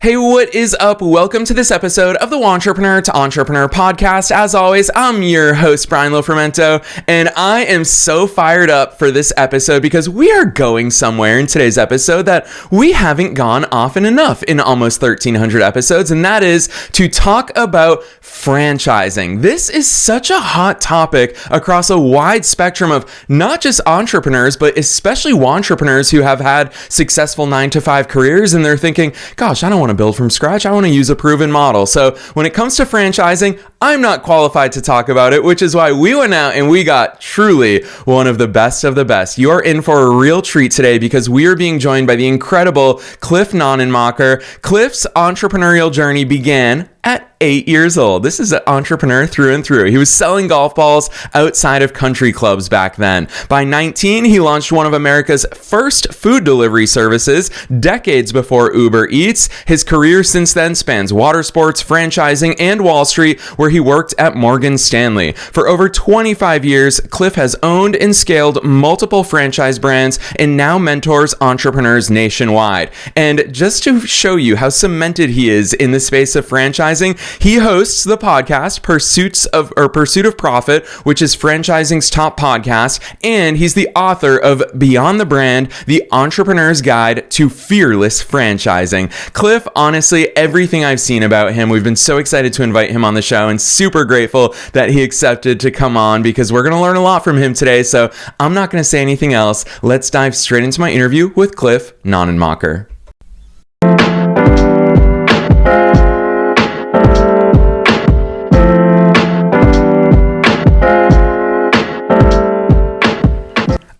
Hey, what is up? Welcome to this episode of the Wantrepreneur to Entrepreneur podcast. As always, I'm your host, Brian Lofermento, and I am so fired up for this episode because we are going somewhere in today's episode that we haven't gone often enough in almost 1,300 episodes, and that is to talk about franchising. This is such a hot topic across a wide spectrum of not just entrepreneurs, but especially wantrepreneurs who have had successful 9-to-5 careers, and they're thinking, gosh, I don't want to build from scratch. I want to use a proven model. So when it comes to franchising, I'm not qualified to talk about it, which is why we went out and we got truly one of the best of the best. You're in for a real treat today because we are being joined by the incredible Cliff Nonnenmacher. Cliff's entrepreneurial journey began at 8 years old. This is an entrepreneur through and through. He was selling golf balls outside of country clubs back then. By 19, he launched one of America's first food delivery services, decades before Uber Eats. His career since then spans water sports, franchising, and Wall Street, where he worked at Morgan Stanley. For over 25 years, Cliff has owned and scaled multiple franchise brands and now mentors entrepreneurs nationwide. And just to show you how cemented he is in the space of franchising, he hosts the podcast Pursuit of Profit, which is franchising's top podcast, and he's the author of Beyond the Brand, the Entrepreneur's Guide to Fearless Franchising. Cliff, honestly, everything I've seen about him, we've been so excited to invite him on the show and super grateful that he accepted to come on because we're going to learn a lot from him today. So I'm not going to say anything else. Let's dive straight into my interview with Cliff Nonnenmacher.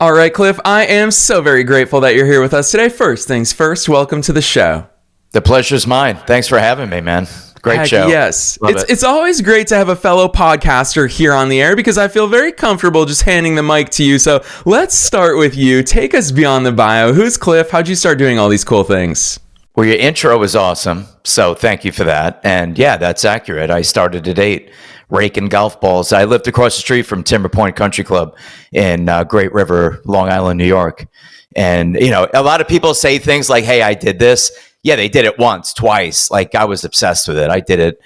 All right, Cliff, I am so very grateful that you're here with us today. First things first, welcome to the show. The pleasure's mine. Thanks for having me, man. Great show. Yes. It's always great to have a fellow podcaster here on the air because I feel very comfortable just handing the mic to you. So let's start with you. Take us beyond the bio. Who's Cliff? How'd you start doing all these cool things? Well, your intro was awesome, so thank you for that. And yeah, that's accurate. I started at 8, raking golf balls. I lived across the street from Timber Point Country Club in Great River, Long Island, New York. And, you know, a lot of people say things like, hey, I did this. Yeah, they did it once, twice. Like, I was obsessed with it. I did it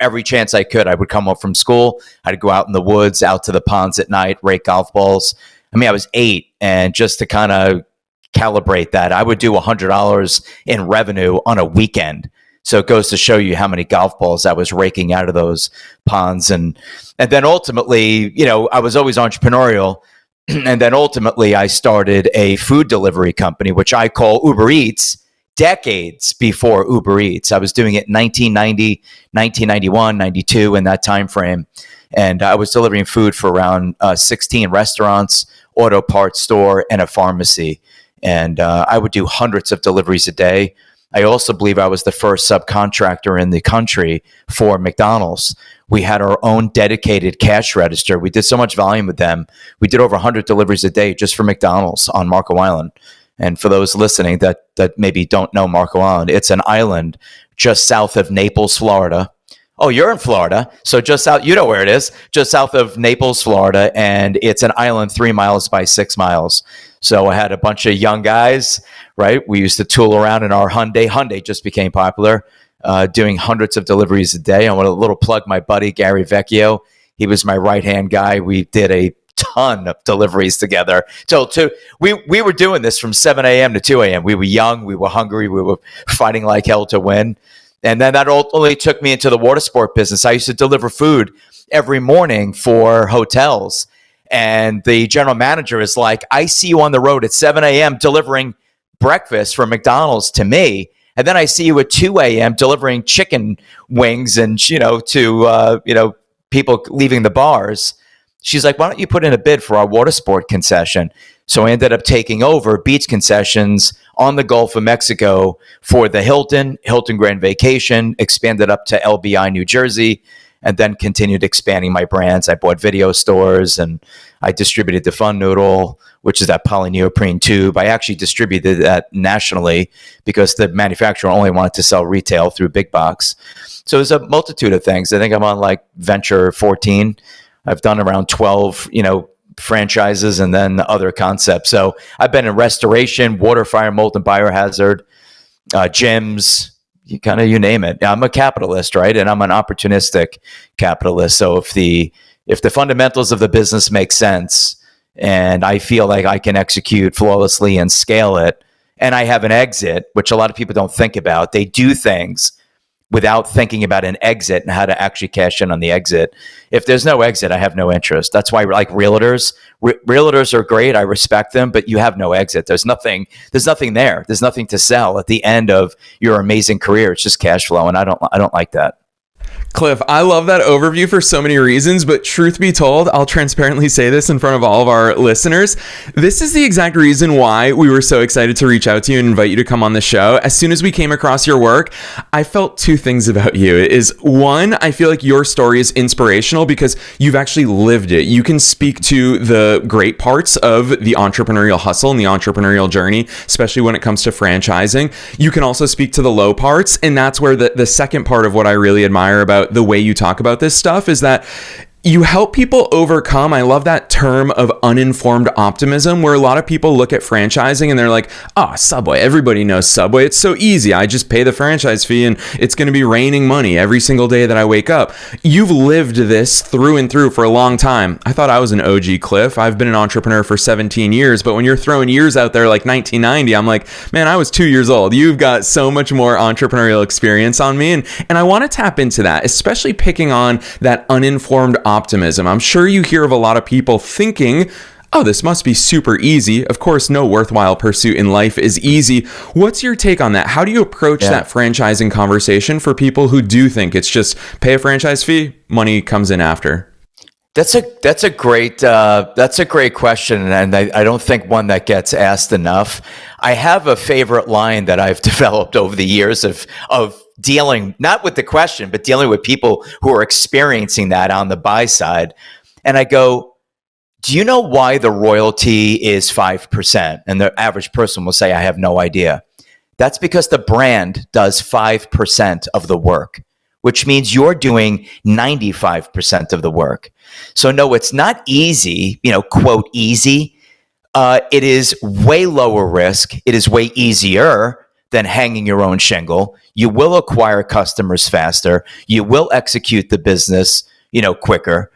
every chance I could. I would come home from school. I'd go out in the woods, out to the ponds at night, rake golf balls. I mean, I was 8, and just to kind of calibrate that, I would do $100 in revenue on a weekend. So it goes to show you how many golf balls I was raking out of those ponds. And then ultimately, you know, I was always entrepreneurial. And then ultimately I started a food delivery company, which I call Uber Eats, decades before Uber Eats. I was doing it in 1990, 1991, 92, in that time frame. And I was delivering food for around 16 restaurants, auto parts store, and a pharmacy. And I would do hundreds of deliveries a day. I also believe I was the first subcontractor in the country for McDonald's. We had our own dedicated cash register. We did so much volume with them. We did over 100 deliveries a day just for McDonald's on Marco Island. And for those listening that maybe don't know Marco Island, it's an island just south of Naples, Florida. Oh, you're in Florida. So just south, you know where it is, just south of Naples, Florida. And it's an island 3 miles by 6 miles. So I had a bunch of young guys, right? We used to tool around in our Hyundai. Hyundai just became popular, doing hundreds of deliveries a day. I want to little plug my buddy, Gary Vecchio. He was my right-hand guy. We did a ton of deliveries together. So we were doing this from 7 a.m. to 2 a.m. We were young. We were hungry. We were fighting like hell to win. And then that ultimately took me into the water sport business. I used to deliver food every morning for hotels. And the general manager is like, I see you on the road at 7 a.m. delivering breakfast from McDonald's to me. And then I see you at 2 a.m. delivering chicken wings and, to people leaving the bars. She's like, why don't you put in a bid for our water sport concession? So I ended up taking over beach concessions on the Gulf of Mexico for the Hilton Grand Vacation, expanded up to LBI, New Jersey, and then continued expanding my brands. I bought video stores and I distributed the Fun Noodle, which is that polyneoprene tube. I actually distributed that nationally because the manufacturer only wanted to sell retail through big box. So there's a multitude of things. I think I'm on like venture 14. I've done around 12, franchises and then other concepts. So I've been in restoration, water, fire, molten biohazard, gyms, you name it. I'm a capitalist, right? And I'm an opportunistic capitalist. So if the fundamentals of the business make sense and I feel like I can execute flawlessly and scale it, and I have an exit, which a lot of people don't think about, they do things without thinking about an exit and how to actually cash in on the exit. If there's no exit, I have no interest. That's why, like, realtors are great. I respect them, but you have no exit. There's nothing there. There's nothing to sell at the end of your amazing career. It's just cash flow. And I don't like that. Cliff, I love that overview for so many reasons, but truth be told, I'll transparently say this in front of all of our listeners. This is the exact reason why we were so excited to reach out to you and invite you to come on the show. As soon as we came across your work, I felt two things about you. Is one, I feel like your story is inspirational because you've actually lived it. You can speak to the great parts of the entrepreneurial hustle and the entrepreneurial journey, especially when it comes to franchising. You can also speak to the low parts, and that's where the second part of what I really admire about the way you talk about this stuff is that you help people overcome, I love that term of uninformed optimism, where a lot of people look at franchising and they're like, oh, Subway, everybody knows Subway. It's so easy. I just pay the franchise fee and it's going to be raining money every single day that I wake up. You've lived this through and through for a long time. I thought I was an OG, Cliff. I've been an entrepreneur for 17 years, but when you're throwing years out there like 1990, I'm like, man, I was 2 years old. You've got so much more entrepreneurial experience on me. And I want to tap into that, especially picking on that uninformed optimism. I'm sure you hear of a lot of people thinking, oh, this must be super easy. Of course, no worthwhile pursuit in life is easy. What's your take on that? How do you approach that franchising conversation for people who do think it's just pay a franchise fee, money comes in after? That's a great question, and I don't think one that gets asked enough. I have a favorite line that I've developed over the years of dealing, not with the question, but dealing with people who are experiencing that on the buy side. And I go, do you know why the royalty is 5%? And the average person will say, I have no idea. That's because the brand does 5% of the work, which means you're doing 95% of the work. So no, it's not easy, quote, easy. It is way lower risk. It is way easier than hanging your own shingle. You will acquire customers faster. You will execute the business, quicker.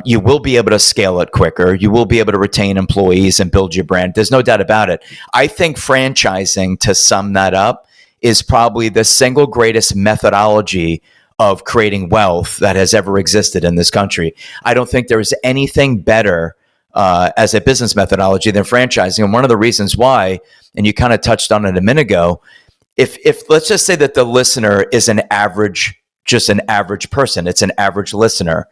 You will be able to scale it quicker. You will be able to retain employees and build your brand. There's no doubt about it. I think franchising, to sum that up, is probably the single greatest methodology of creating wealth that has ever existed in this country. I don't think there is anything better as a business methodology than franchising. And one of the reasons why, and you kind of touched on it a minute ago, if let's just say that the listener is just an average person, it's an average listener.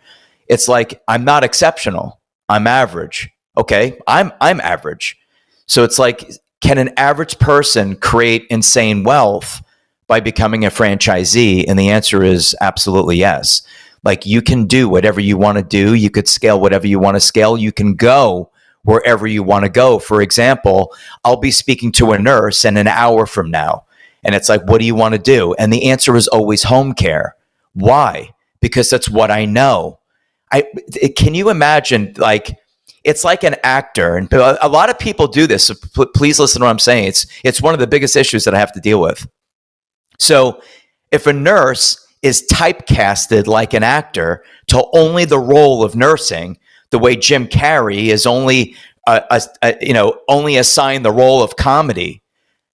It's like, I'm not exceptional, I'm average. Okay, I'm average. So it's like, can an average person create insane wealth by becoming a franchisee? And the answer is absolutely yes. Like, you can do whatever you want to do. You could scale whatever you want to scale. You can go wherever you want to go. For example, I'll be speaking to a nurse in an hour from now. And it's like, what do you want to do? And the answer is always home care. Why? Because that's what I know. Can you imagine, like, it's like an actor, and a lot of people do this. So please listen to what I'm saying. It's one of the biggest issues that I have to deal with. So if a nurse is typecasted like an actor to only the role of nursing, the way Jim Carrey is only assigned the role of comedy,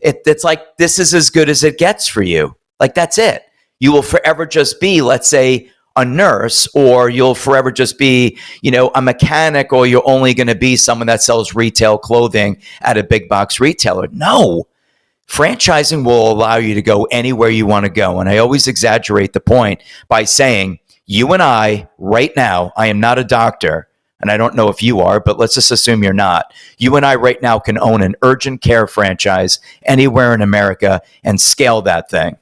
it's like, this is as good as it gets for you. Like, that's it. You will forever just be, let's say, a nurse, or you'll forever just be, a mechanic, or you're only going to be someone that sells retail clothing at a big box retailer. No. Franchising will allow you to go anywhere you want to go. And I always exaggerate the point by saying, you and I, right now, I am not a doctor, and I don't know if you are, but let's just assume you're not. You and I right now can own an urgent care franchise anywhere in America and scale that thing.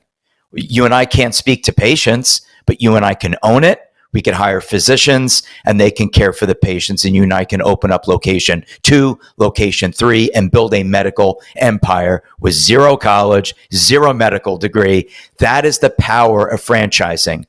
You and I can't speak to patients, but you and I can own it. We can hire physicians and they can care for the patients, and you and I can open up location 2, location 3, and build a medical empire with 0 college, 0 medical degree. That is the power of franchising.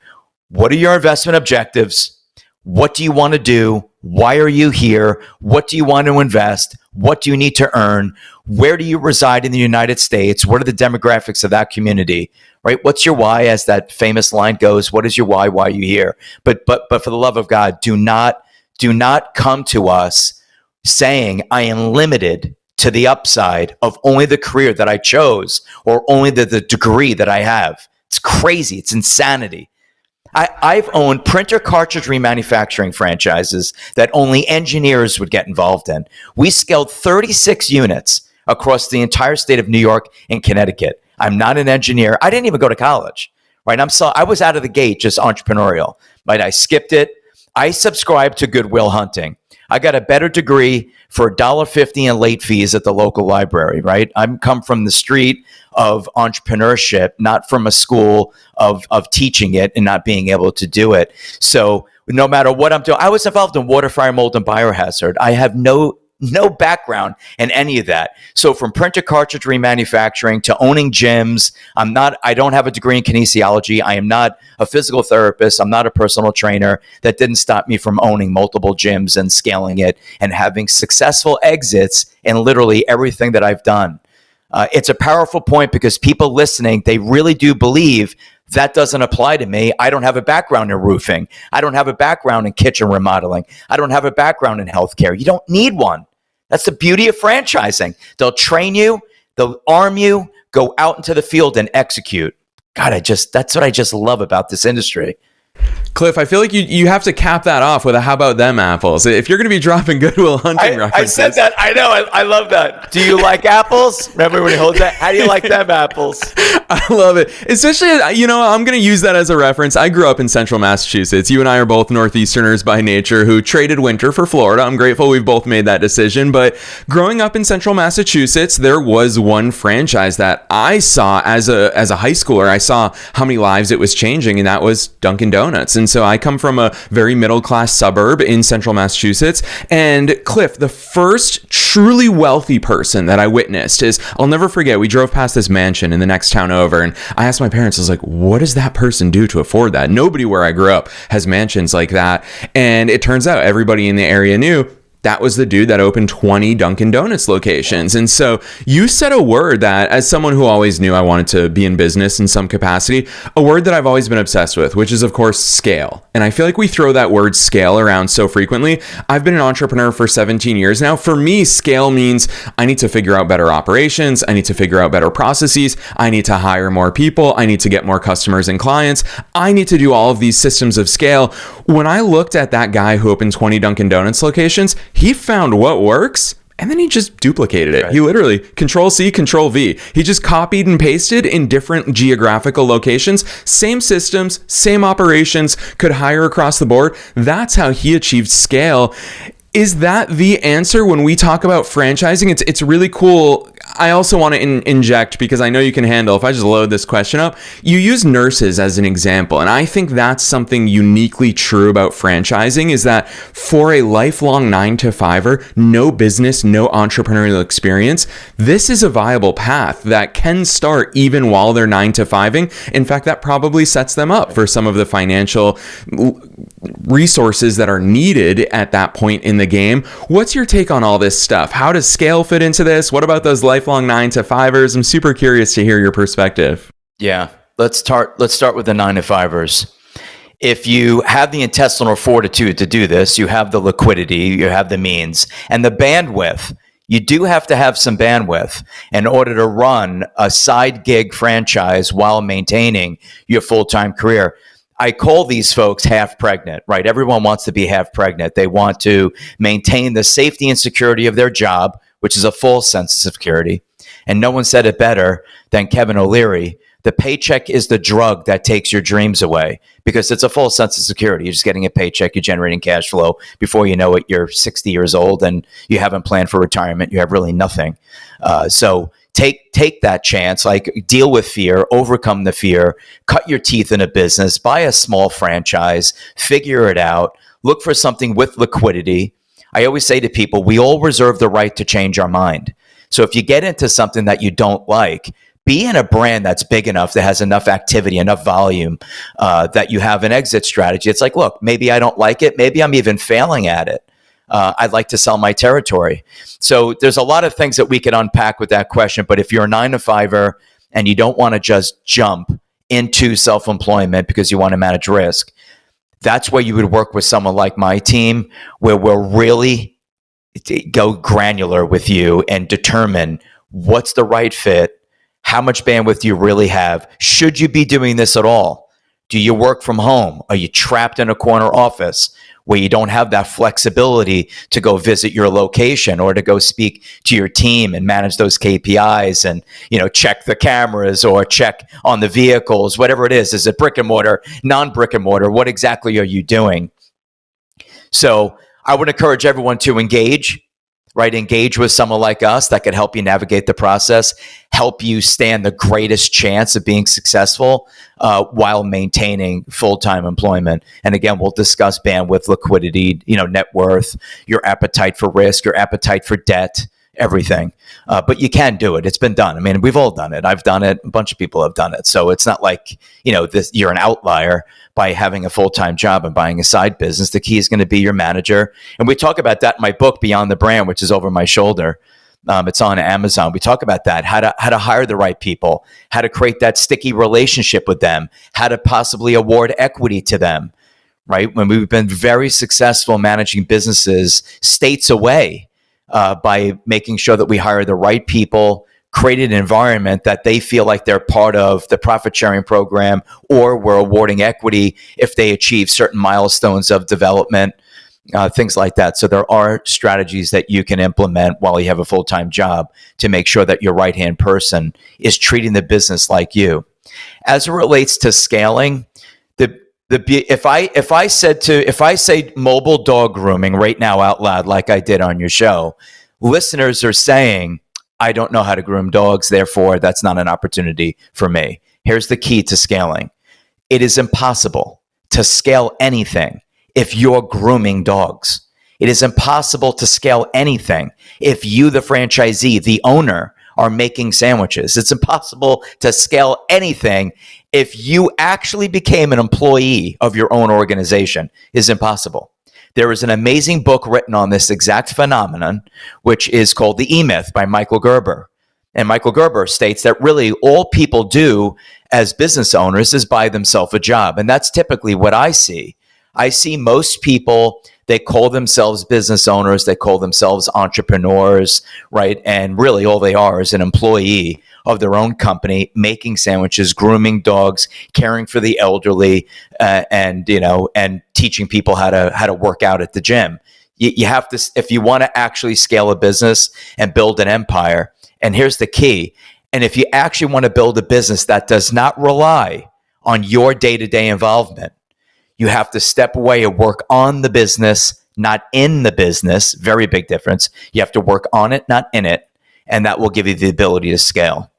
What are your investment objectives? What do you want to do? Why are you here? What do you want to invest? What do you need to earn? Where do you reside in the United States? What are the demographics of that community? Right? What's your why, as that famous line goes? What is your why? Why are you here? But for the love of God, do not come to us saying I am limited to the upside of only the career that I chose or only the degree that I have. It's crazy. It's insanity. I've owned printer cartridge remanufacturing franchises that only engineers would get involved in. We scaled 36 units across the entire state of New York and Connecticut. I'm not an engineer. I didn't even go to college, right? I was out of the gate just entrepreneurial, right? I skipped it. I subscribed to Goodwill Hunting. I got a better degree for $1.50 in late fees at the local library, right? I'm come from the street of entrepreneurship, not from a school of teaching it and not being able to do it. So no matter what I'm doing, I was involved in water, fire, mold, and biohazard. I have no background in any of that. So from printer cartridge remanufacturing to owning gyms, I don't have a degree in kinesiology. I am not a physical therapist. I'm not a personal trainer. That didn't stop me from owning multiple gyms and scaling it and having successful exits in literally everything that I've done. It's a powerful point because people listening, they really do believe that doesn't apply to me. I don't have a background in roofing. I don't have a background in kitchen remodeling. I don't have a background in healthcare. You don't need one. That's the beauty of franchising. They'll train you, they'll arm you, go out into the field and execute. God, that's what I just love about this industry. Cliff, I feel like you have to cap that off with a how about them apples. If you're going to be dropping Goodwill Hunting references. I said that. I know. I love that. Do you like apples? Remember when he holds that? How do you like them apples? I love it. Especially, I'm going to use that as a reference. I grew up in central Massachusetts. You and I are both Northeasterners by nature who traded winter for Florida. I'm grateful we've both made that decision. But growing up in central Massachusetts, there was one franchise that I saw as a high schooler. I saw how many lives it was changing, and that was Dunkin' Donuts. And so I come from a very middle-class suburb in central Massachusetts. And Cliff, the first truly wealthy person that I witnessed I'll never forget, we drove past this mansion in the next town over, and I asked my parents, I was like, what does that person do to afford that? Nobody where I grew up has mansions like that. And it turns out everybody in the area knew that was the dude that opened 20 Dunkin' Donuts locations. And so you said a word that, as someone who always knew I wanted to be in business in some capacity, a word that I've always been obsessed with, which is, of course, scale. And I feel like we throw that word scale around so frequently. I've been an entrepreneur for 17 years now. For me, scale means I need to figure out better operations. I need to figure out better processes. I need to hire more people. I need to get more customers and clients. I need to do all of these systems of scale. When I looked at that guy who opened 20 Dunkin' Donuts locations, he found what works, and then he just duplicated it. Right. He literally Control-C, Control-V. He just copied and pasted in different geographical locations. Same systems, same operations, could hire across the board. That's how he achieved scale. Is that the answer when we talk about franchising? It's really cool. I also want to inject, because I know you can handle, if I just load this question up, you use nurses as an example. And I think that's something uniquely true about franchising, is that for a lifelong 9-to-5er, no business, no entrepreneurial experience, this is a viable path that can start even while they're 9-to-5ing. In fact, that probably sets them up for some of the financial resources that are needed at that point in the game. What's your take on all this stuff? How does scale fit into this? What about those lifelong 9-to-5ers? I'm super curious to hear your perspective. Yeah, let's start with the 9-to-5ers. If you have the intestinal fortitude to do this, you have the liquidity, you have the means, and the bandwidth. You do have to have some bandwidth in order to run a side gig franchise while maintaining your full-time career. I call these folks half pregnant, right? Everyone wants to be half pregnant. They want to maintain the safety and security of their job, which is a false sense of security. And no one said it better than Kevin O'Leary. The paycheck is the drug that takes your dreams away, because it's a false sense of security. You're just getting a paycheck, you're generating cash flow. Before you know it, you're 60 years old and you haven't planned for retirement. You have really nothing. So take that chance, like deal with fear, overcome the fear, cut your teeth in a business, buy a small franchise, figure it out, look for something with liquidity. I always say to people, we all reserve the right to change our mind. So if you get into something that you don't like, be in a brand that's big enough, that has enough activity, enough volume, that you have an exit strategy. It's like, look, maybe I don't like it. Maybe I'm even failing at it. I'd like to sell my territory. So there's a lot of things that we could unpack with that question. But if you're a 9-to-5er and you don't want to just jump into self-employment because you want to manage risk, that's where you would work with someone like my team, where we'll really go granular with you and determine what's the right fit. How much bandwidth do you really have? Should you be doing this at all? Do you work from home? Are you trapped in a corner office where you don't have that flexibility to go visit your location or to go speak to your team and manage those KPIs and, check the cameras or check on the vehicles, whatever it is? Is it brick and mortar, non-brick and mortar? What exactly are you doing? So I would encourage everyone to engage. Right? Engage with someone like us that could help you navigate the process, help you stand the greatest chance of being successful while maintaining full-time employment. And again, we'll discuss bandwidth, liquidity, net worth, your appetite for risk, your appetite for debt, everything. But you can do it. It's been done. I mean, we've all done it. I've done it. A bunch of people have done it. So it's not like, you're an outlier by having a full-time job and buying a side business. The key is going to be your manager. And we talk about that in my book, Beyond the Brand, which is over my shoulder. It's on Amazon. We talk about that, how to hire the right people, how to create that sticky relationship with them, how to possibly award equity to them, right? When we've been very successful managing businesses states away, by making sure that we hire the right people, create an environment that they feel like they're part of the profit sharing program, or we're awarding equity if they achieve certain milestones of development, things like that. So there are strategies that you can implement while you have a full-time job to make sure that your right-hand person is treating the business like you. As it relates to scaling, if I say mobile dog grooming right now out loud, like I did on your show, listeners are saying, I don't know how to groom dogs, therefore that's not an opportunity for me. Here's the key to scaling. It is impossible to scale anything if you're grooming dogs. It is impossible to scale anything if you, the franchisee, the owner, are making sandwiches. It's impossible to scale anything if you actually became an employee of your own organization. It's impossible. There is an amazing book written on this exact phenomenon, which is called The E-Myth by Michael Gerber. And Michael Gerber states that really all people do as business owners is buy themselves a job. And that's typically what I see. I see most people, they call themselves business owners, they call themselves entrepreneurs, right? And really all they are is an employee of their own company, making sandwiches, grooming dogs, caring for the elderly, and teaching people how to work out at the gym. You have to, if you want to actually scale a business and build an empire, and here's the key, and if you actually want to build a business that does not rely on your day-to-day involvement, you have to step away and work on the business, not in the business. Very big difference. You have to work on it, not in it, and that will give you the ability to scale.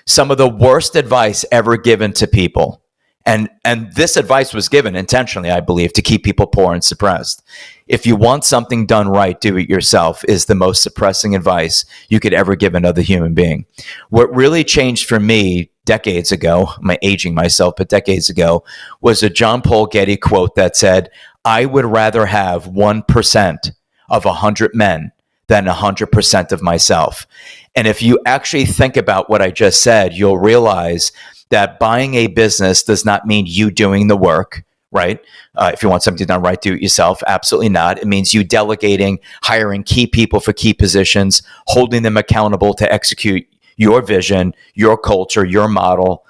Some of the worst advice ever given to people, and this advice was given intentionally, I believe, to keep people poor and suppressed. If you want something done right, do it yourself, is the most suppressing advice you could ever give another human being. What really changed for me decades ago, I'm aging myself, but decades ago, was a John Paul Getty quote that said, I would rather have 1% of 100 men than 100% of myself. And if you actually think about what I just said, you'll realize that buying a business does not mean you doing the work, right? If you want something done right, do it yourself. Absolutely not. It means you delegating, hiring key people for key positions, holding them accountable to execute your vision, your culture, your model,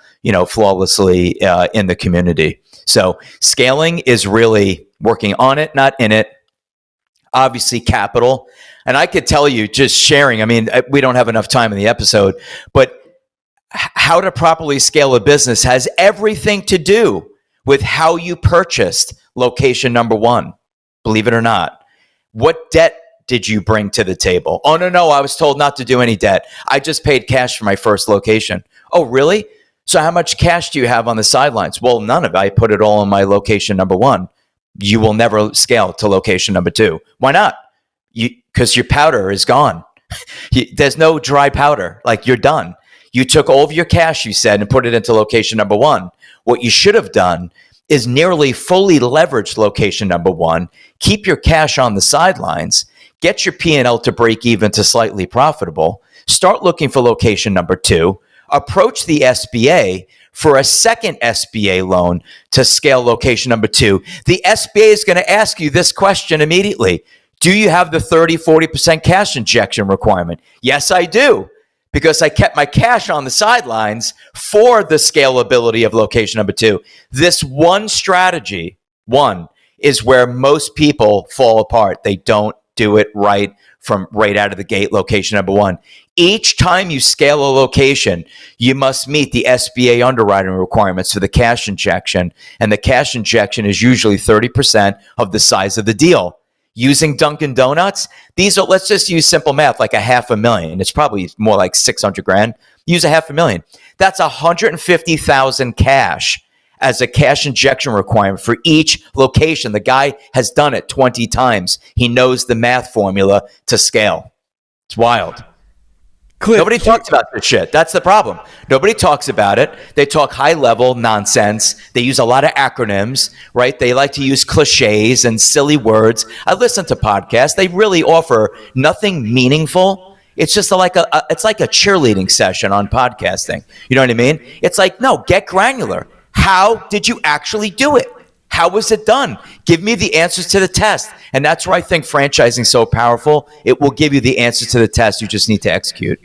flawlessly in the community. So scaling is really working on it, not in it. Obviously, capital. And I could tell you, just sharing, I mean, we don't have enough time in the episode, but how to properly scale a business has everything to do with how you purchased location number one. Believe it or not. What debt did you bring to the table? Oh, no, I was told not to do any debt. I just paid cash for my first location. Oh, really? So how much cash do you have on the sidelines? Well, none of it. I put it all in my location number one. You will never scale to location number two. Why not? Because your powder is gone. There's no dry powder. Like, you're done. You took all of your cash, you said, and put it into location number one. What you should have done is nearly fully leverage location number one, keep your cash on the sidelines, get your P&L to break even to slightly profitable, start looking for location number two, approach the SBA for a second SBA loan to scale location number two. The SBA is going to ask you this question immediately. Do you have the 30-40% cash injection requirement? Yes, I do, because I kept my cash on the sidelines for the scalability of location number two. This one strategy, is where most people fall apart. They don't do it right from right out of the gate, location number one. Each time you scale a location, you must meet the SBA underwriting requirements for the cash injection. And the cash injection is usually 30% of the size of the deal. Using Dunkin' Donuts, these are, let's just use simple math, like $500,000. It's probably more like 600 grand. Use $500,000. That's 150,000 cash as a cash injection requirement for each location. The guy has done it 20 times. He knows the math formula to scale. It's wild. Cliff, nobody talks about this shit. That's the problem. Nobody talks about it. They talk high-level nonsense. They use a lot of acronyms, right? They like to use cliches and silly words. I listen to podcasts. They really offer nothing meaningful. It's just it's like a cheerleading session on podcasting. You know what I mean? It's like, no, get granular. How did you actually do it? How was it done? Give me the answers to the test. And that's where I think franchising is so powerful. It will give you the answers to the test. You just need to execute.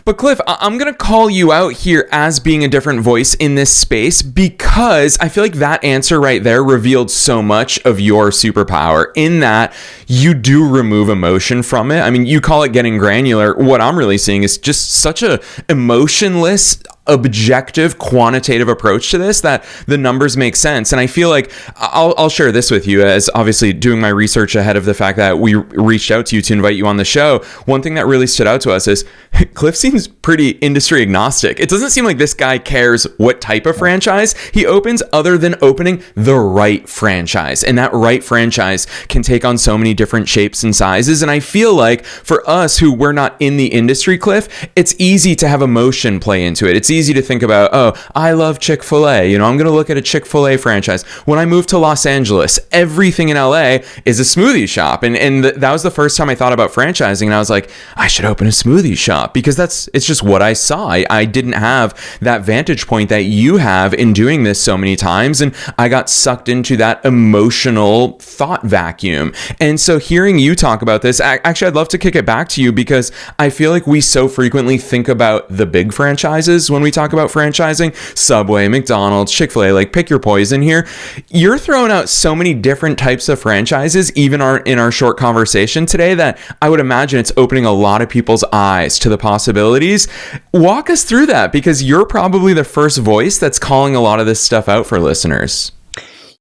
But Cliff, I'm going to call you out here as being a different voice in this space because I feel like that answer right there revealed so much of your superpower in that you do remove emotion from it. I mean, you call it getting granular. What I'm really seeing is just such a emotionless, objective, quantitative approach to this that the numbers make sense. And I feel like I'll share this with you as obviously doing my research ahead of the fact that we reached out to you to invite you on the show. One thing that really stood out to us is Cliff seems pretty industry agnostic. It doesn't seem like this guy cares what type of franchise he opens other than opening the right franchise. And that right franchise can take on so many different shapes and sizes. And I feel like for us who we're not in the industry, Cliff, it's easy to have emotion play into it. It's easy to think about, oh, I love Chick-fil-A. You know, I'm going to look at a Chick-fil-A franchise. When I moved to Los Angeles, everything in LA is a smoothie shop. And that was the first time I thought about franchising. And I was like, I should open a smoothie shop because it's just what I saw. I didn't have that vantage point that you have in doing this so many times. And I got sucked into that emotional thought vacuum. And so hearing you talk about this, actually, I'd love to kick it back to you because I feel like we so frequently think about the big franchises when we talk about franchising. Subway, McDonald's, Chick-fil-A, like pick your poison here. You're throwing out so many different types of franchises, even in our short conversation today, that I would imagine it's opening a lot of people's eyes to the possibilities. Walk us through that because you're probably the first voice that's calling a lot of this stuff out for listeners.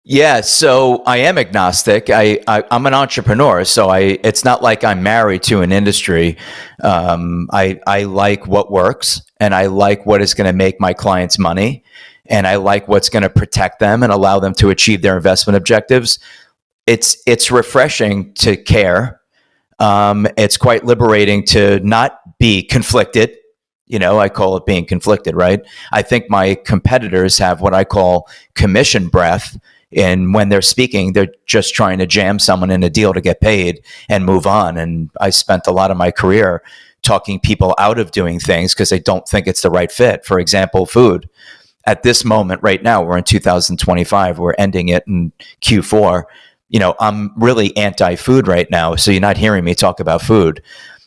Yeah, so I am agnostic. I'm an entrepreneur, so it's not like I'm married to an industry. I like what works, and I like what is going to make my clients money, and I like what's going to protect them and allow them to achieve their investment objectives. It's refreshing to care. It's quite liberating to not be conflicted. You know, I call it being conflicted, right? I think my competitors have what I call commission breath. And when they're speaking, they're just trying to jam someone in a deal to get paid and move on. And I spent a lot of my career talking people out of doing things because they don't think it's the right fit. For example, food. At this moment right now, we're in 2025. We're ending it in Q4. You know, I'm really anti-food right now. So you're not hearing me talk about food.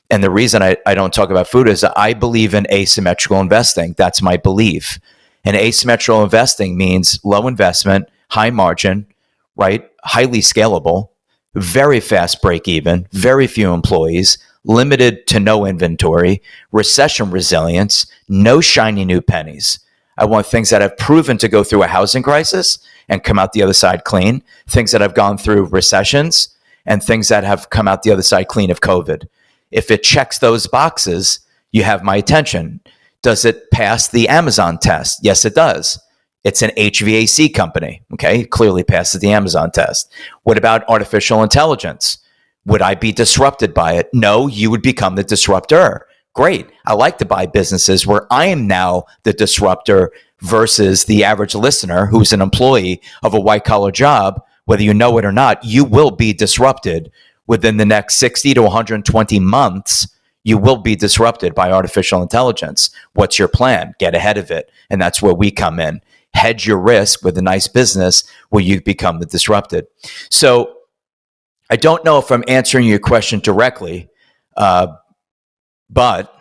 And the reason I don't talk about food is I believe in asymmetrical investing. That's my belief. And asymmetrical investing means low investment, high margin, right? Highly scalable, very fast break even, very few employees, limited to no inventory, recession resilience, no shiny new pennies. I want things that have proven to go through a housing crisis and come out the other side clean, things that have gone through recessions, and things that have come out the other side clean of COVID. If it checks those boxes, you have my attention. Does it pass the Amazon test? Yes, it does. It's an HVAC company, okay? Clearly passes the Amazon test. What about artificial intelligence? Would I be disrupted by it? No, you would become the disruptor. Great. I like to buy businesses where I am now the disruptor versus the average listener who's an employee of a white collar job. Whether you know it or not, you will be disrupted within the next 60 to 120 months. You will be disrupted by artificial intelligence. What's your plan? Get ahead of it. And that's where we come in. Hedge your risk with a nice business where you become the disrupted. So I don't know if I'm answering your question directly, but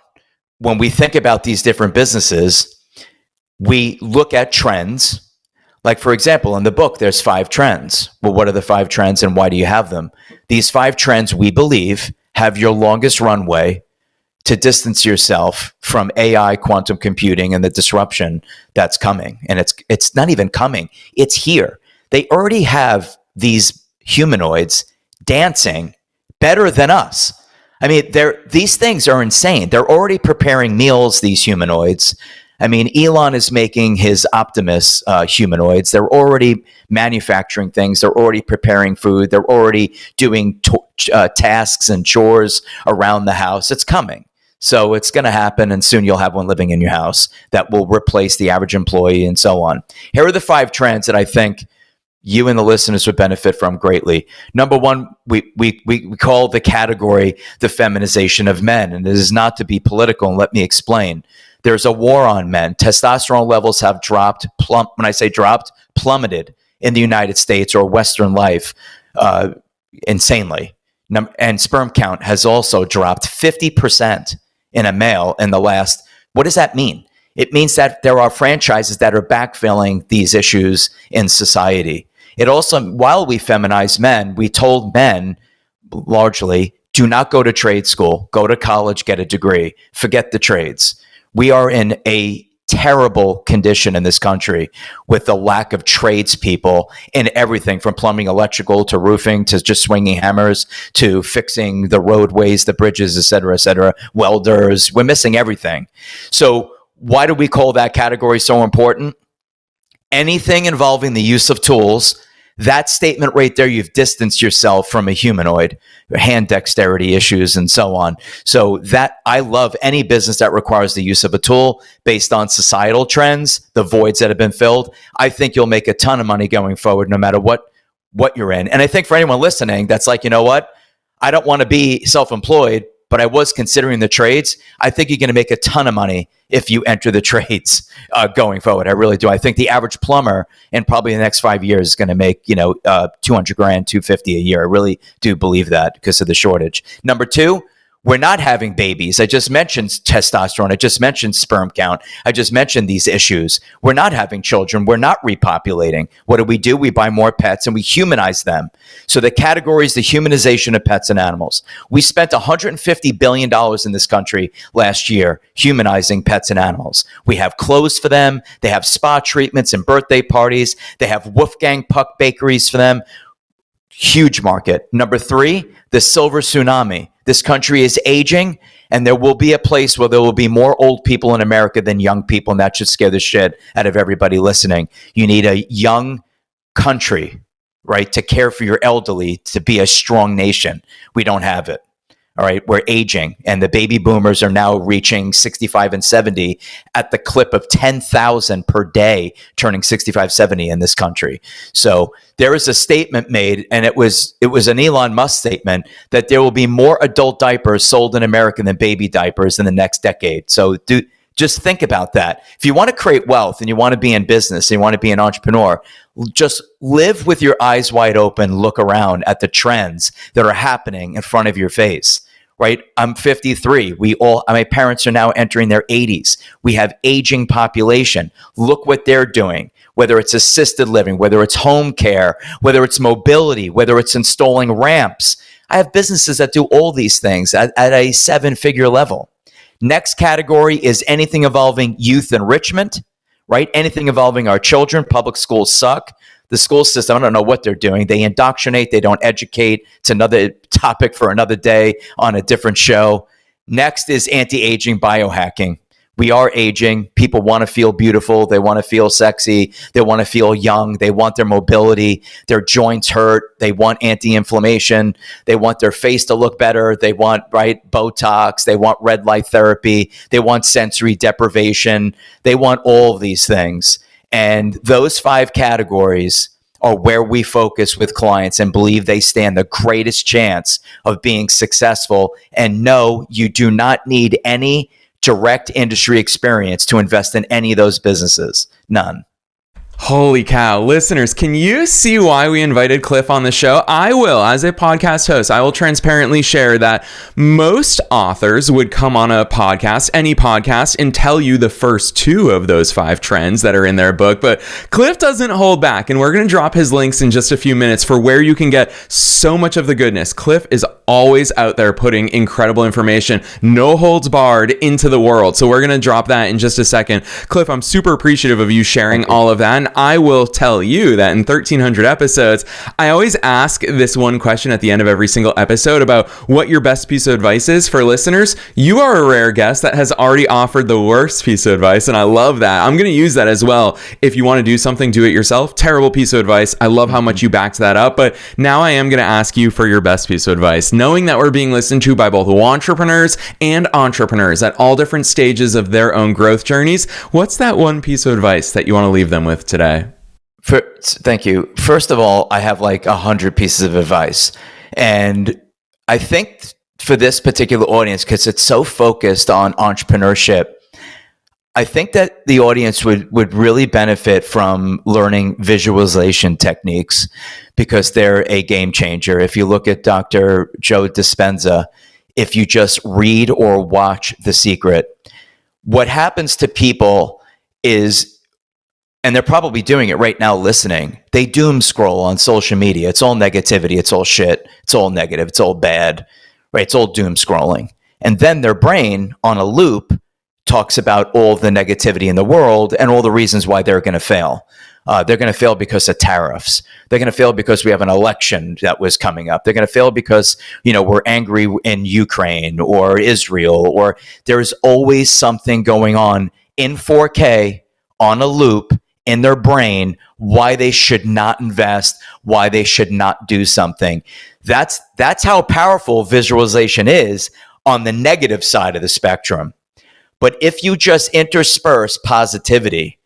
when we think about these different businesses, we look at trends. Like, for example, in the book, there's 5 trends. Well, what are the 5 trends and why do you have them? These 5 trends, we believe, have your longest runway to distance yourself from AI, quantum computing, and the disruption that's coming. And it's not even coming. It's here. They already have these humanoids dancing better than us. I mean, these things are insane. They're already preparing meals, these humanoids. I mean, Elon is making his Optimus humanoids. They're already manufacturing things. They're already preparing food. They're already doing tasks and chores around the house. It's coming. So it's going to happen, and soon you'll have one living in your house that will replace the average employee and so on. Here are the 5 trends that I think you and the listeners would benefit from greatly. Number 1, we call the category the feminization of men, and it is not to be political, and let me explain. There's a war on men. Testosterone levels have dropped, when I say dropped, plummeted in the United States or Western life insanely. And sperm count has also dropped 50% in a male in the last, what does that mean? It means that there are franchises that are backfilling these issues in society. It also, while we feminize men, we told men largely, do not go to trade school, go to college, get a degree, forget the trades. We are in a terrible condition in this country with the lack of tradespeople in everything from plumbing, electrical to roofing to just swinging hammers to fixing the roadways, the bridges, et cetera, welders. We're missing everything. So why do we call that category so important? Anything involving the use of tools. That statement right there, you've distanced yourself from a humanoid, hand dexterity issues and so on. So that I love any business that requires the use of a tool based on societal trends, the voids that have been filled. I think you'll make a ton of money going forward, no matter what you're in. And I think for anyone listening, that's like, you know what? I don't want to be self-employed, but I was considering the trades. I think you're going to make a ton of money if you enter the trades going forward. I really do. I think the average plumber in probably the next 5 years is going to make, $200 grand, $250 a year. I really do believe that because of the shortage. Number 2, we're not having babies. I just mentioned testosterone. I just mentioned sperm count. I just mentioned these issues. We're not having children. We're not repopulating. What do? We buy more pets and we humanize them. So the category is the humanization of pets and animals. We spent $150 billion in this country last year humanizing pets and animals. We have clothes for them. They have spa treatments and birthday parties. They have Wolfgang Puck bakeries for them. Huge market. Number 3, the silver tsunami. This country is aging, and there will be a place where there will be more old people in America than young people, and that should scare the shit out of everybody listening. You need a young country, right, to care for your elderly, to be a strong nation. We don't have it. All right, we're aging, and the baby boomers are now reaching 65 and 70 at the clip of 10,000 per day, turning 65, 70 in this country. So there is a statement made, and it was an Elon Musk statement, that there will be more adult diapers sold in America than baby diapers in the next decade. So just think about that. If you want to create wealth and you want to be in business and you want to be an entrepreneur, just live with your eyes wide open, look around at the trends that are happening in front of your face. Right? I'm 53. My parents are now entering their 80s. We have aging population. Look what they're doing, whether it's assisted living, whether it's home care, whether it's mobility, whether it's installing ramps. I have businesses that do all these things at a 7-figure level. Next category is anything involving youth enrichment, right? Anything involving our children. Public schools suck. The school system, I don't know what they're doing. They indoctrinate, they don't educate. It's another topic for another day on a different show. Next is anti-aging biohacking. We are aging. People want to feel beautiful. They want to feel sexy. They want to feel young. They want their mobility. Their joints hurt. They want anti-inflammation. They want their face to look better. They want, right, Botox. They want red light therapy. They want sensory deprivation. They want all of these things. And those 5 categories are where we focus with clients and believe they stand the greatest chance of being successful. And no, you do not need any direct industry experience to invest in any of those businesses. None. Holy cow. Listeners, can you see why we invited Cliff on the show? I will, as a podcast host, I will transparently share that most authors would come on a podcast, any podcast, and tell you the first 2 of those 5 trends that are in their book. But Cliff doesn't hold back, and we're going to drop his links in just a few minutes for where you can get so much of the goodness. Cliff is always out there putting incredible information, no holds barred, into the world. So we're going to drop that in just a second. Cliff, I'm super appreciative of you sharing all of that. And I will tell you that in 1,300 episodes, I always ask this one question at the end of every single episode about what your best piece of advice is for listeners. You are a rare guest that has already offered the worst piece of advice, and I love that. I'm going to use that as well. If you want to do something, do it yourself. Terrible piece of advice. I love how much you backed that up, but now I am going to ask you for your best piece of advice, knowing that we're being listened to by both entrepreneurs and entrepreneurs at all different stages of their own growth journeys. What's that one piece of advice that you want to leave them with today? Thank you. First of all, I have like 100 pieces of advice. And I think for this particular audience, because it's so focused on entrepreneurship, I think that the audience would really benefit from learning visualization techniques because they're a game changer. If you look at Dr. Joe Dispenza, if you just read or watch The Secret, what happens to people is, and they're probably doing it right now listening, they doom scroll on social media. It's all negativity. It's all shit. It's all negative. It's all bad, right? It's all doom scrolling. And then their brain on a loop talks about all the negativity in the world and all the reasons why they're going to fail. They're going to fail because of tariffs. They're going to fail because we have an election that was coming up. They're going to fail because, we're angry in Ukraine or Israel, or there's always something going on in 4K on a loop in their brain, why they should not invest, why they should not do something. That's how powerful visualization is on the negative side of the spectrum. But if you just intersperse positivity,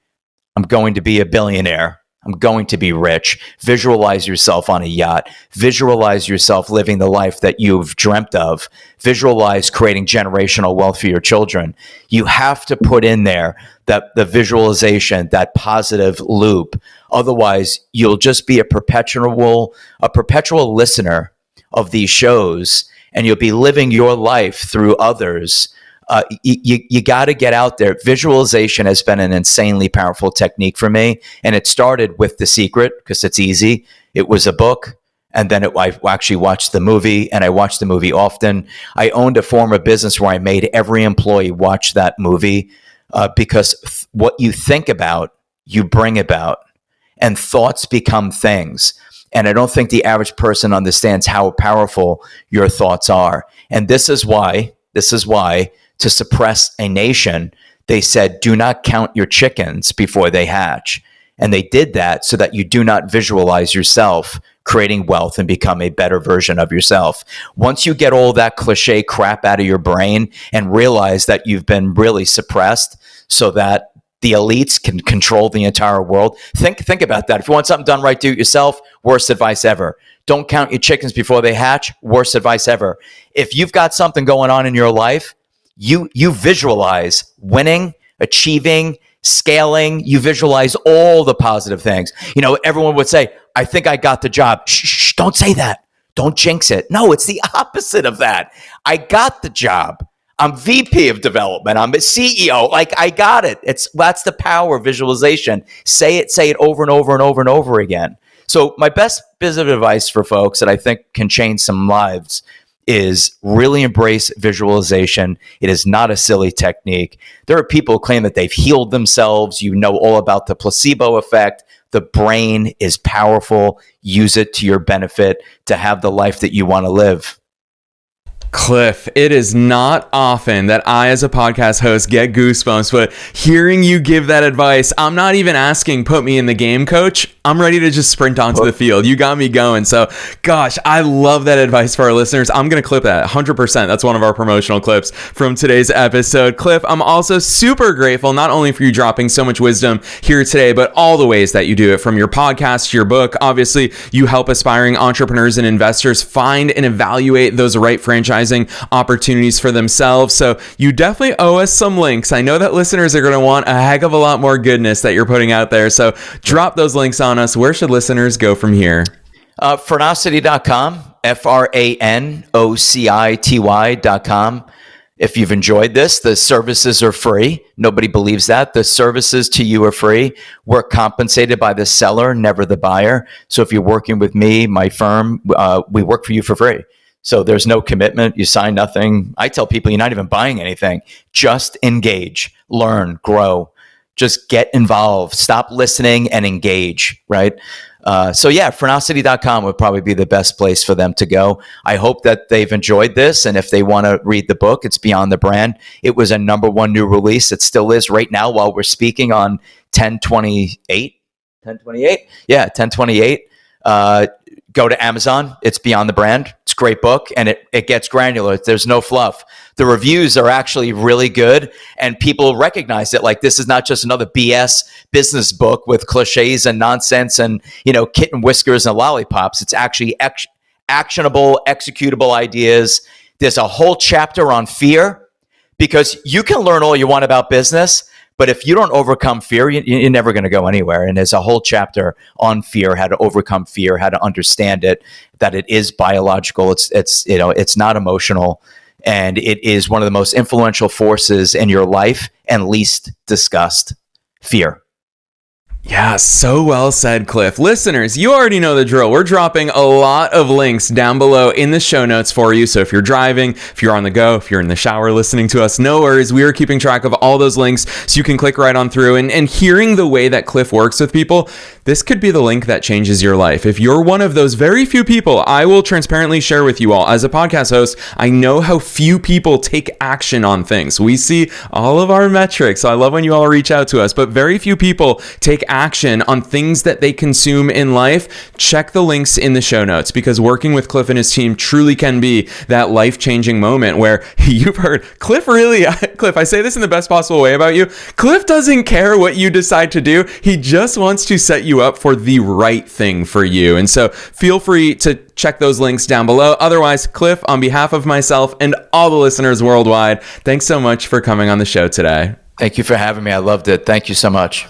I'm going to be a billionaire, I'm going to be rich, visualize yourself on a yacht, visualize yourself living the life that you've dreamt of, visualize creating generational wealth for your children. You have to put in there that the visualization, that positive loop. Otherwise, you'll just be a perpetual listener of these shows, and you'll be living your life through others. You got to get out there. Visualization has been an insanely powerful technique for me. And it started with The Secret because it's easy. It was a book. And then I actually watched the movie, and I watched the movie often. I owned a form of business where I made every employee watch that movie because what you think about, you bring about, and thoughts become things. And I don't think the average person understands how powerful your thoughts are. And this is why, to suppress a nation, they said, do not count your chickens before they hatch. And they did that so that you do not visualize yourself creating wealth and become a better version of yourself. Once you get all that cliche crap out of your brain and realize that you've been really suppressed so that the elites can control the entire world, think about that. If you want something done right, do it yourself. Worst advice ever. Don't count your chickens before they hatch. Worst advice ever. If you've got something going on in your life, you visualize winning, achieving, scaling. You visualize all the positive things. Everyone would say, I think I got the job. Shh, don't say that. Don't jinx it. No, it's the opposite of that. I got the job. I'm VP of development. I'm a CEO. Like, I got it. That's the power of visualization. Say it over and over and over and over again. So my best bit of advice for folks that I think can change some lives is really embrace visualization. It is not a silly technique. There are people who claim that they've healed themselves. You know all about the placebo effect. The brain is powerful. Use it to your benefit to have the life that you want to live. Cliff, it is not often that I, as a podcast host, get goosebumps, but hearing you give that advice, I'm not even asking, put me in the game, coach. I'm ready to just sprint onto the field. You got me going. So, gosh, I love that advice for our listeners. I'm going to clip that 100%. That's one of our promotional clips from today's episode. Cliff, I'm also super grateful, not only for you dropping so much wisdom here today, but all the ways that you do it, from your podcast to your book. Obviously, you help aspiring entrepreneurs and investors find and evaluate those right franchising opportunities for themselves. So you definitely owe us some links. I know that listeners are going to want a heck of a lot more goodness that you're putting out there. So drop those links on us. Where should listeners go from here? Franocity.com, FRANOCITY.com. If you've enjoyed this, the services are free. Nobody believes that. The services to you are free. We're compensated by the seller, never the buyer. So if you're working with me, my firm, we work for you for free. So there's no commitment. You sign nothing. I tell people you're not even buying anything. Just engage, learn, grow. Just get involved. Stop listening and engage, right? Franocity.com would probably be the best place for them to go. I hope that they've enjoyed this. And if they want to read the book, it's Beyond the Brand. It was a #1 new release. It still is right now while we're speaking on 10/28. 10/28? Yeah, 10/28. Go to Amazon. It's Beyond the Brand. It's a great book, and it gets granular. There's no fluff. The reviews are actually really good, and people recognize it. Like, this is not just another BS business book with cliches and nonsense and, kitten whiskers and lollipops. It's actually actionable, executable ideas. There's a whole chapter on fear, because you can learn all you want about business, but if you don't overcome fear, you're never going to go anywhere. And there's a whole chapter on fear, how to overcome fear, how to understand it, that it is biological. It's not emotional, and it is one of the most influential forces in your life and least discussed: fear. Yeah, so well said, Cliff. Listeners, you already know the drill. We're dropping a lot of links down below in the show notes for you. So if you're driving, if you're on the go, if you're in the shower listening to us, no worries. We are keeping track of all those links so you can click right on through. And hearing the way that Cliff works with people, this could be the link that changes your life. If you're one of those very few people, I will transparently share with you all, as a podcast host, I know how few people take action on things. We see all of our metrics. So I love when you all reach out to us, but very few people take action on things that they consume in life. Check the links in the show notes, because working with Cliff and his team truly can be that life-changing moment where you've heard Cliff I say this in the best possible way about you. Cliff doesn't care what you decide to do. He just wants to set you up for the right thing for you. And so feel free to check those links down below. Otherwise, Cliff, on behalf of myself and all the listeners worldwide, thanks so much for coming on the show today. Thank you for having me. I loved it. Thank you so much.